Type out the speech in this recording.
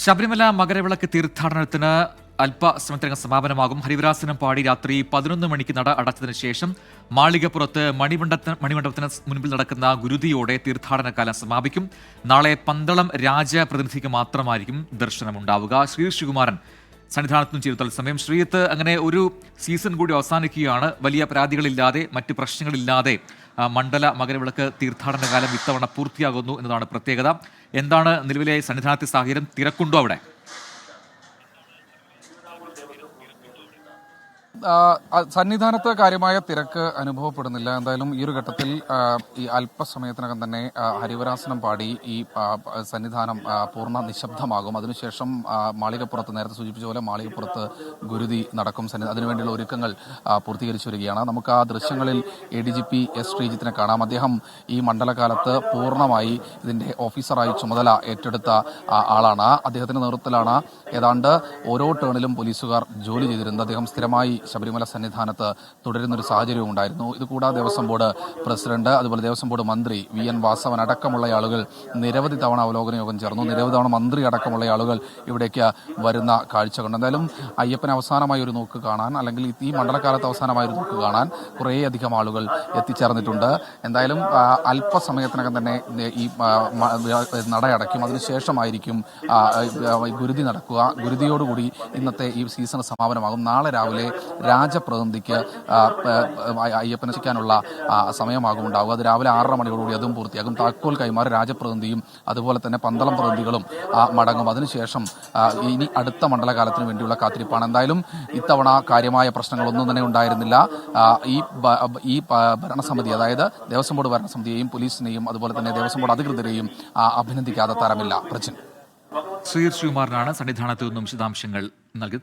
ശബരിമല മകരവിളക്ക് തീർത്ഥാടനത്തിന് അല്പസമയത്തിനകം സമാപനമാകും. ഹരിവരാസനം പാടി രാത്രി 11 മണിക്ക് നട അടച്ചതിന് ശേഷം മാളികപ്പുറത്ത് മണിമണ്ഡപത്തിന് മുൻപിൽ നടക്കുന്ന ഗുരുതിയോടെ തീർത്ഥാടനകാലം സമാപിക്കും. നാളെ പന്തളം രാജപ്രതിനിധിക്ക് മാത്രമായിരിക്കും ദർശനമുണ്ടാവുക. ശ്രീകുമാരൻ സന്നിധാനത്തും ചെയ്തു തത്സമയം. ശ്രീയത്ത്, അങ്ങനെ ഒരു സീസൺ കൂടി അവസാനിക്കുകയാണ്. വലിയ പരാതികളില്ലാതെ, മറ്റ് പ്രശ്നങ്ങളില്ലാതെ മണ്ഡല മകരവിളക്ക് തീർത്ഥാടനകാലം ഇത്തവണ പൂർത്തിയാകുന്നു എന്നതാണ് പ്രത്യേകത. എന്താണ് നിലവിലെ സന്നിധാനത്തെ സാഹചര്യം? തിരക്കുണ്ടോ അവിടെ? സന്നിധാനത്ത് കാര്യമായ തിരക്ക് അനുഭവപ്പെടുന്നില്ല. എന്തായാലും ഈ ഒരു ഘട്ടത്തിൽ ഈ അല്പസമയത്തിനകം തന്നെ ഹരിവരാസനം പാടി ഈ സന്നിധാനം പൂർണ്ണ നിശബ്ദമാകും. അതിനുശേഷം മാളികപ്പുറത്ത്, നേരത്തെ സൂചിപ്പിച്ച പോലെ മാളികപ്പുറത്ത് ഗുരുതി നടക്കും. അതിനുവേണ്ടിയുള്ള ഒരുക്കങ്ങൾ പൂർത്തീകരിച്ചു വരികയാണ്. നമുക്ക് ആ ദൃശ്യങ്ങളിൽ ADGP S. ശ്രീജിത്തിനെ കാണാം. അദ്ദേഹം ഈ മണ്ഡലകാലത്ത് പൂർണ്ണമായി ഇതിന്റെ ഓഫീസറായി ചുമതല ഏറ്റെടുത്ത ആളാണ്. അദ്ദേഹത്തിന്റെ നേതൃത്വത്തിലാണ് ഏതാണ്ട് ഓരോ ടേണിലും പോലീസുകാർ ജോലി ചെയ്തിരുന്നത്. അദ്ദേഹം സ്ഥിരമായി ശബരിമല സന്നിധാനത്ത് തുടരുന്നൊരു സാഹചര്യവും ഉണ്ടായിരുന്നു. ഇതുകൂടാതെ ദേവസ്വം ബോർഡ് പ്രസിഡന്റ്, അതുപോലെ ദേവസ്വം ബോർഡ് മന്ത്രി VN വാസവൻ അടക്കമുള്ള ആളുകൾ നിരവധി തവണ അവലോകന യോഗം ചേർന്നു. നിരവധി തവണ മന്ത്രി അടക്കമുള്ള ആളുകൾ ഇവിടേക്ക് വരുന്ന കാഴ്ചകളുണ്ട്. എന്തായാലും അയ്യപ്പനെ അവസാനമായി ഒരു നോക്ക് കാണാൻ, അല്ലെങ്കിൽ ഈ മണ്ഡലകാലത്ത് അവസാനമായി ഒരു നോക്ക് കാണാൻ കുറേയധികം ആളുകൾ എത്തിച്ചേർന്നിട്ടുണ്ട്. എന്തായാലും അല്പസമയത്തിനകം തന്നെ ഈ നടയടയ്ക്കും. അതിനുശേഷമായിരിക്കും ഗുരുതി നടക്കുക. ഗുരുതിയോടുകൂടി ഇന്നത്തെ ഈ സീസൺ സമാപനമാകും. നാളെ രാവിലെ രാജപ്രതിനിധിക്ക് അയ്യപ്പനെ എത്തിക്കാനുള്ള സമയമാകും ഉണ്ടാവുക. അത് രാവിലെ 6:30 മണിയോടുകൂടി അതും പൂർത്തിയാകും. താക്കോൽ കൈമാറി രാജപ്രതിനിധിയും അതുപോലെ തന്നെ പന്തളം പ്രതിനിധികളും മടങ്ങും. അതിനുശേഷം ഇനി അടുത്ത മണ്ഡലകാലത്തിന് വേണ്ടിയുള്ള കാത്തിരിപ്പാണ്. എന്തായാലും ഇത്തവണ കാര്യമായ പ്രശ്നങ്ങളൊന്നും തന്നെ ഉണ്ടായിരുന്നില്ല. ഈ ഭരണസമിതി, അതായത് ദേവസ്വം ബോർഡ് ഭരണസമിതിയെയും പോലീസിനെയും അതുപോലെ തന്നെ ദേവസ്വം ബോർഡ് അധികൃതരെയും അഭിനന്ദിക്കാതെ തരമില്ല. പ്രജിൻ. ശ്രീകുമാരനാണ് സന്നിധാനത്തു നിന്നും വിശദാംശങ്ങൾ നൽകി.